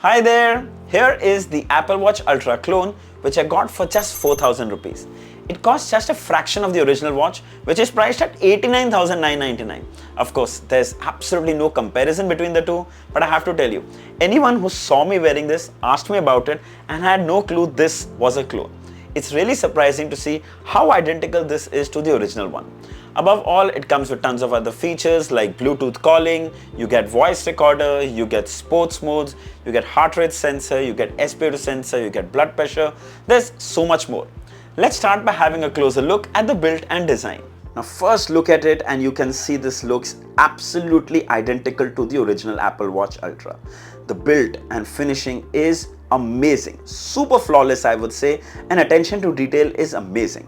Hi there! Here is the Apple Watch Ultra clone which I got for just 4,000 rupees. It costs just a fraction of the original watch, which is priced at 89,999. Of course, there's absolutely no comparison between the two, but I have to tell you, anyone who saw me wearing this asked me about it and had no clue this was a clone. It's really surprising to see how identical this is to the original one. Above all, it comes with tons of other features like Bluetooth calling, you get voice recorder, you get sports modes, you get heart rate sensor, you get SpO2 sensor, you get blood pressure. There's so much more. Let's start by having a closer look at the build and design. Now first look at it and you can see this looks absolutely identical to the original Apple Watch Ultra. The build and finishing is amazing, super flawless I would say, and attention to detail is amazing.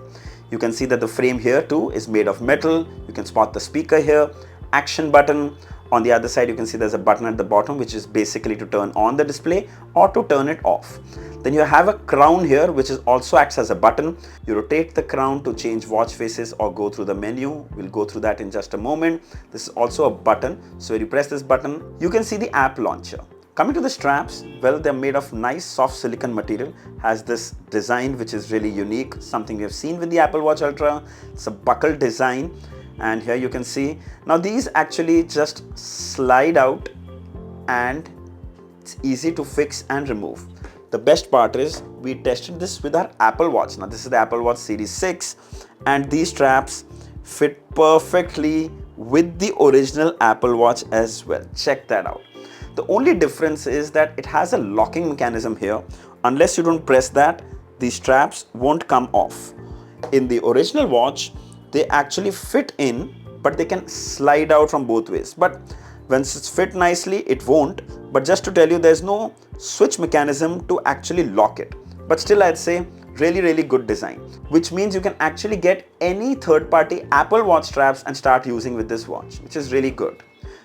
You can see that the frame here too is made of metal. You can spot the speaker here, action button. On the other side you can see there's a button at the bottom which is basically to turn on the display or to turn it off. Then you have a crown here which is also acts as a button. You rotate the crown to change watch faces or go through the menu. We'll go through that in just a moment. This is also a button. So when you press this button, you can see the app launcher. Coming to the straps, well, they're made of nice soft silicone material, has this design which is really unique, something we have seen with the Apple Watch Ultra. It's a buckle design, and here you can see, now these actually just slide out and it's easy to fix and remove. The best part is we tested this with our Apple Watch. Now this is the Apple Watch Series 6 and these straps fit perfectly with the original Apple Watch as well. Check that out. The only difference is that it has a locking mechanism here. Unless you don't press that, the straps won't come off. In the original watch, they actually fit in, but they can slide out from both ways. But once it's fit nicely, it won't. But just to tell you, there's no switch mechanism to actually lock it. But still, I'd say really good design, which means you can actually get any third-party Apple Watch straps and start using with this watch, which is really good.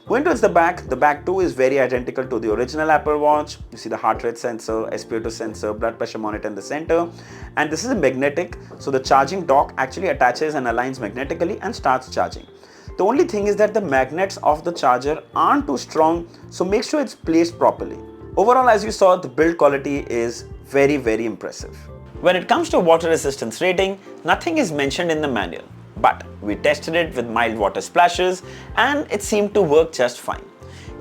Going towards the back too is very identical to the original Apple Watch. You see the heart rate sensor, SpO2 sensor, blood pressure monitor in the center, and this is a magnetic, so the charging dock actually attaches and aligns magnetically and starts charging. The only thing is that the magnets of the charger aren't too strong, so make sure it's placed properly. Overall, as you saw, the build quality is very impressive. When it comes to water resistance rating, nothing is mentioned in the manual. But we tested it with mild water splashes and it seemed to work just fine.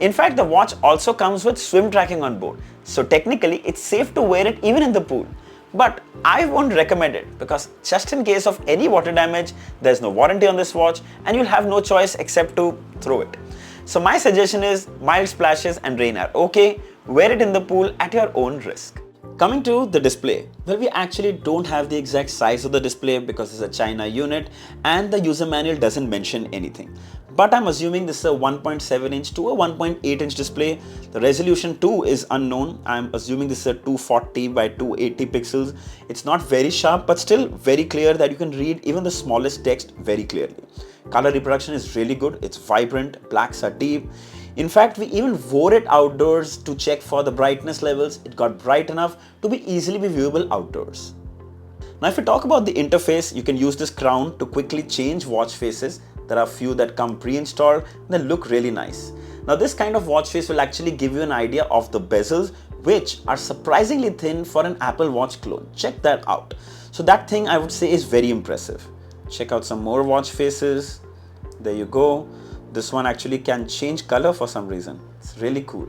In fact, the watch also comes with swim tracking on board, so technically it's safe to wear it even in the pool. But I won't recommend it because just in case of any water damage, there's no warranty on this watch and you'll have no choice except to throw it. So my suggestion is mild splashes and rain are okay, wear it in the pool at your own risk. Coming to the display, well, we actually don't have the exact size of the display because it's a China unit and the user manual doesn't mention anything. But I'm assuming this is a 1.7 inch to a 1.8 inch display. The resolution too is unknown. I'm assuming this is a 240 by 280 pixels. It's not very sharp, but still very clear that you can read even the smallest text very clearly. Color reproduction is really good. It's vibrant, blacks are deep. In fact, we even wore it outdoors to check for the brightness levels. It got bright enough to be easily viewable outdoors. Now, if we talk about the interface, you can use this crown to quickly change watch faces. There are a few that come pre-installed and they look really nice. Now, this kind of watch face will actually give you an idea of the bezels, which are surprisingly thin for an Apple Watch clone. Check that out. So that thing I would say is very impressive. Check out some more watch faces. There you go. This one actually can change color for some reason. It's really cool.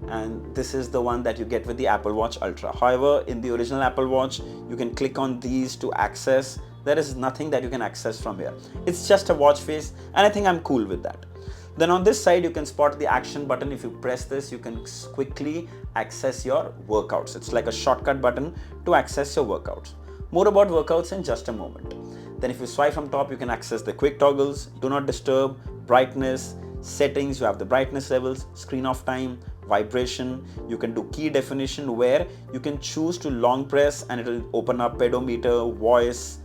And this is the one that you get with the Apple Watch Ultra. However, in the original Apple Watch, you can click on these to access. There is nothing that you can access from here. It's just a watch face, and I think I'm cool with that. Then on this side, you can spot the action button. If you press this, you can quickly access your workouts. It's like a shortcut button to access your workouts. More about workouts in just a moment. Then if you swipe from top, you can access the quick toggles, do not disturb, brightness, settings, you have the brightness levels, screen off time, vibration. You can do key definition where you can choose to long press and it will open up pedometer, voice,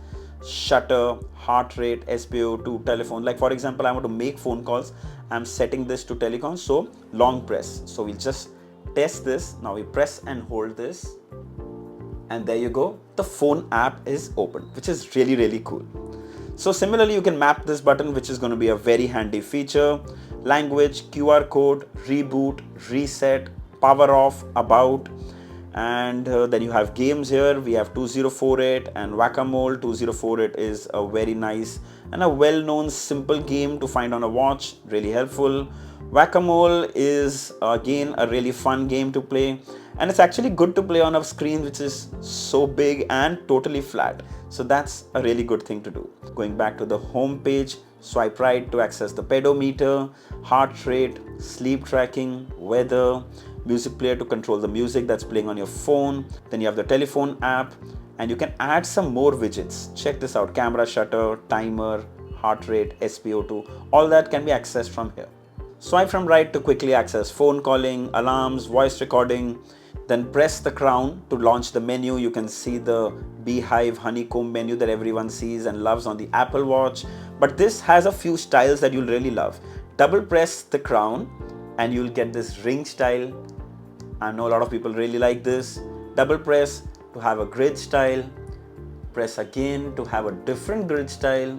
shutter, heart rate, SpO2, telephone. Like for example, I want to make phone calls. I'm setting this to telecom, so long press. So we'll just test this. Now we press and hold this. And there you go. The phone app is open, which is really cool. So similarly, you can map this button, which is going to be a very handy feature. Language, QR code, reboot, reset, power off, about, and then you have games here. We have 2048 and Whack-A-Mole. 2048 is a very nice and a well-known simple game to find on a watch, really helpful. Whack-A-Mole is again a really fun game to play, and it's actually good to play on a screen which is so big and totally flat. So that's a really good thing to do. Going back to the home page, swipe right to access the pedometer, heart rate, sleep tracking, weather, music player to control the music that's playing on your phone. Then you have the telephone app, and you can add some more widgets. Check this out: camera shutter, timer, heart rate, SpO2, all that can be accessed from here. Swipe from right to quickly access phone calling, alarms, voice recording. Then press the crown to launch the menu. You can see the beehive honeycomb menu that everyone sees and loves on the Apple Watch. But this has a few styles that you'll really love. Double press the crown and you'll get this ring style. I know a lot of people really like this. Double press to have a grid style. Press again to have a different grid style.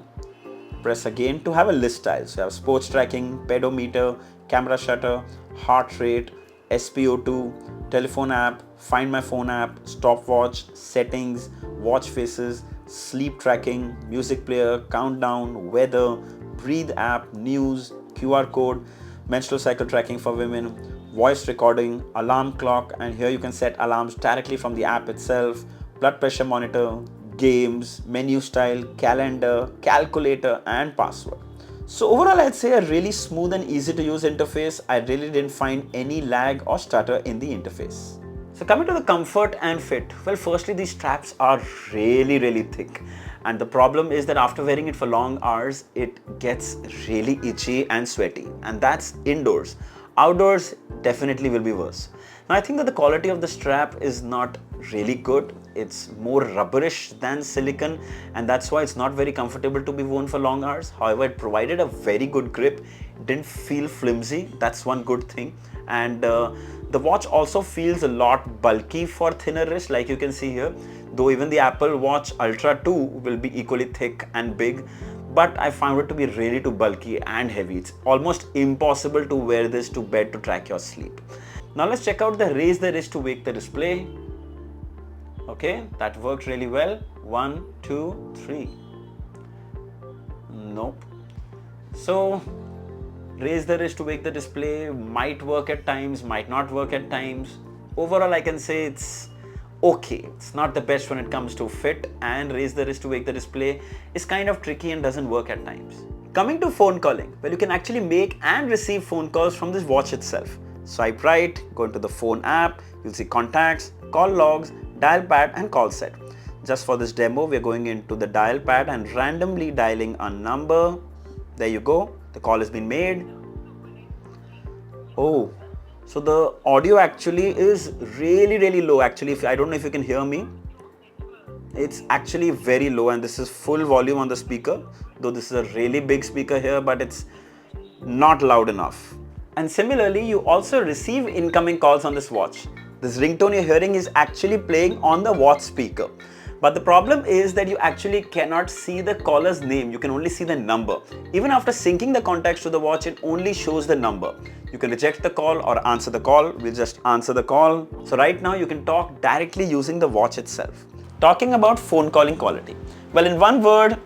Press again to have a list style. So you have sports tracking, pedometer, camera shutter, heart rate, SpO2, telephone app, find my phone app, stopwatch, settings, watch faces, sleep tracking, music player, countdown, weather, breathe app, news, QR code, menstrual cycle tracking for women, voice recording, alarm clock, and here you can set alarms directly from the app itself, blood pressure monitor, games, menu style, calendar, calculator, and password. So overall, I'd say a really smooth and easy to use interface. I really didn't find any lag or stutter in the interface. So coming to the comfort and fit, well, firstly, these straps are really thick. And the problem is that after wearing it for long hours, it gets really itchy and sweaty. And that's indoors. Outdoors definitely will be worse. Now, I think that the quality of the strap is not really good. It's more rubberish than silicone, and that's why it's not very comfortable to be worn for long hours. However, it provided a very good grip. It didn't feel flimsy. That's one good thing. And the watch also feels a lot bulky for thinner wrists, like you can see here. Though even the Apple Watch Ultra 2 will be equally thick and big, but I found it to be really too bulky and heavy. It's almost impossible to wear this to bed to track your sleep. Now let's check out the raise the wrist to wake the display. Okay, that worked really well. 1, 2, 3. Nope. So raise the wrist to wake the display might work at times, might not work at times. Overall, I can say it's okay. It's not the best when it comes to fit, and raise the wrist to wake the display is kind of tricky and doesn't work at times. Coming to phone calling, well, you can actually make and receive phone calls from this watch itself. Swipe right, go into the phone app, you'll see contacts, call logs, dial pad, and call set. Just for this demo, we're going into the dial pad and randomly dialing a number. There you go, the call has been made. Oh, so the audio actually is really low. Actually, I don't know if you can hear me. It's actually very low, and this is full volume on the speaker, though this is a really big speaker here, but it's not loud enough. And similarly, you also receive incoming calls on this watch. This ringtone you're hearing is actually playing on the watch speaker. But the problem is that you actually cannot see the caller's name. You can only see the number. Even after syncing the contacts to the watch, it only shows the number. You can reject the call or answer the call. We'll just answer the call. So right now you can talk directly using the watch itself. Talking about phone calling quality. Well, in one word,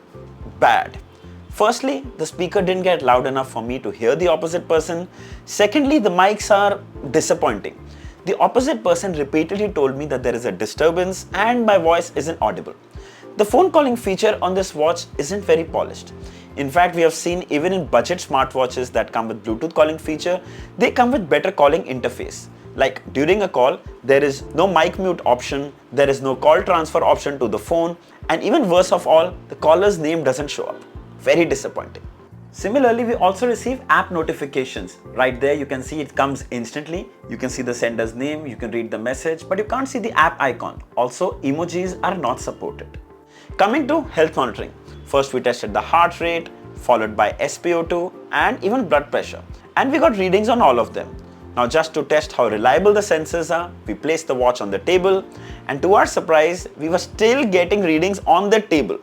bad. Firstly, the speaker didn't get loud enough for me to hear the opposite person. Secondly, the mics are disappointing. The opposite person repeatedly told me that there is a disturbance and my voice isn't audible. The phone calling feature on this watch isn't very polished. In fact, we have seen even in budget smartwatches that come with Bluetooth calling feature, they come with better calling interface. Like during a call, there is no mic mute option, there is no call transfer option to the phone, and even worse of all, the caller's name doesn't show up. Very disappointing. Similarly, we also receive app notifications. Right there, you can see it comes instantly. You can see the sender's name, you can read the message, but you can't see the app icon. Also, emojis are not supported. Coming to health monitoring. First, we tested the heart rate, followed by SpO2 and even blood pressure. And we got readings on all of them. Now, just to test how reliable the sensors are, we placed the watch on the table, and to our surprise, we were still getting readings on the table.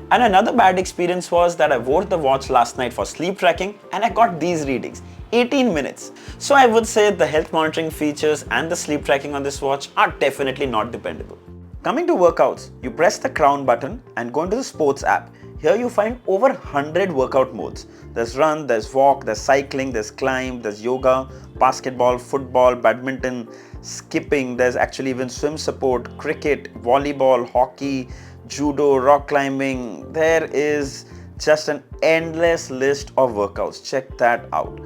And another bad experience was that I wore the watch last night for sleep tracking and I got these readings, 18 minutes. So I would say the health monitoring features and the sleep tracking on this watch are definitely not dependable. Coming to workouts, you press the crown button and go into the sports app. Here you find over 100 workout modes. There's run, there's walk, there's cycling, there's climb, there's yoga, basketball, football, badminton, skipping, there's actually even swim support, cricket, volleyball, hockey, judo, rock climbing. There is just an endless list of workouts. Check that out.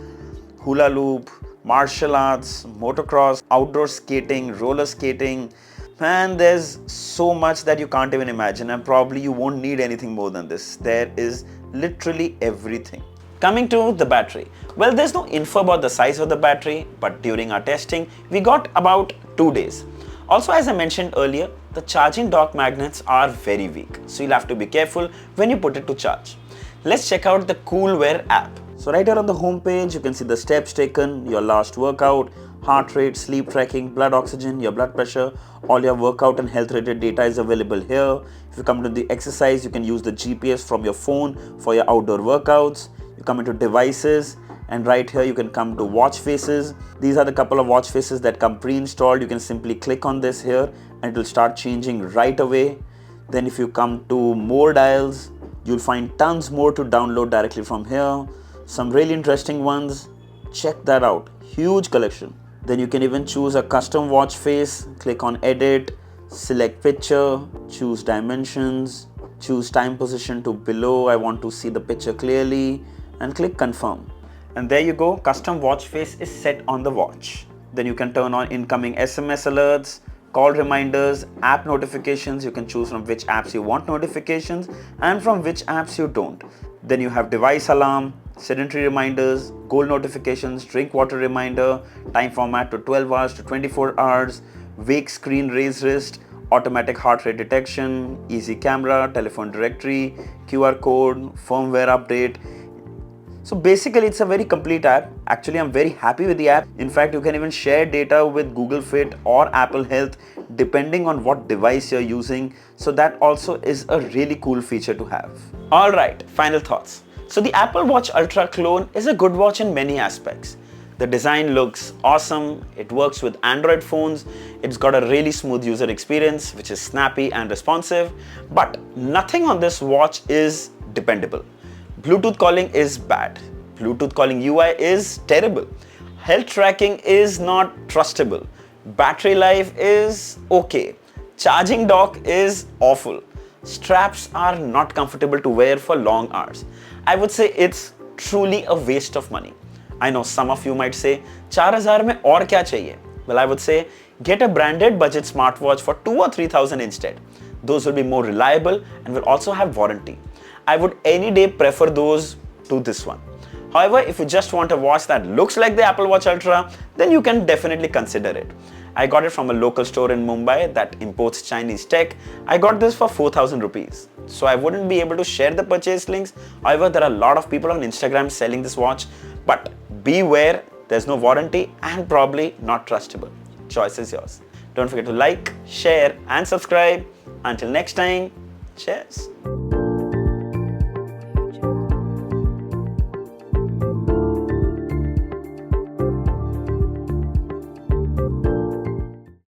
Hula loop, martial arts, motocross, outdoor skating, roller skating. Man, there's so much that you can't even imagine, and probably you won't need anything more than this. There is literally everything. Coming to the battery. Well, there's no info about the size of the battery, but during our testing, we got about 2 days. Also, as I mentioned earlier, the charging dock magnets are very weak, so you'll have to be careful when you put it to charge. Let's check out the Coolwear app. So right here on the home page, you can see the steps taken, your last workout, heart rate, sleep tracking, blood oxygen, your blood pressure, all your workout and health related data is available here. If you come to the exercise, you can use the GPS from your phone for your outdoor workouts. You come into devices, and right here you can come to watch faces. These are the couple of watch faces that come pre-installed. You can simply click on this here and it will start changing right away. Then if you come to more dials, you'll find tons more to download directly from here. Some really interesting ones. Check that out. Huge collection. Then you can even choose a custom watch face. Click on edit, select picture, choose dimensions, choose time position to below. I want to see the picture clearly, and click confirm. And there you go, custom watch face is set on the watch. Then you can turn on incoming SMS alerts, call reminders, app notifications. You can choose from which apps you want notifications and from which apps you don't. Then you have device alarm, sedentary reminders, goal notifications, drink water reminder, time format to 12 hours to 24 hours, wake screen raise wrist, automatic heart rate detection, easy camera, telephone directory, QR code, firmware update. So basically it's a very complete app. Actually, I'm very happy with the app. In fact, you can even share data with Google Fit or Apple Health depending on what device you're using. So that also is a really cool feature to have. All right, final thoughts. So the Apple Watch Ultra clone is a good watch in many aspects. The design looks awesome, it works with Android phones, it's got a really smooth user experience which is snappy and responsive, but nothing on this watch is dependable. Bluetooth calling is bad. Bluetooth calling UI is terrible. Health tracking is not trustable. Battery life is okay. Charging dock is awful. Straps are not comfortable to wear for long hours. I would say it's truly a waste of money. I know some of you might say, 4000 mein aur kya chahiye? Well, I would say get a branded budget smartwatch for 2 or 3000 instead. Those will be more reliable and will also have warranty. I would any day prefer those to this one. However, if you just want a watch that looks like the Apple Watch Ultra, then you can definitely consider it. I got it from a local store in Mumbai that imports Chinese tech. I got this for 4000 rupees. So I wouldn't be able to share the purchase links. However, there are a lot of people on Instagram selling this watch. But beware, there's no warranty and probably not trustable. Choice is yours. Don't forget to like, share and subscribe. Until next time, cheers.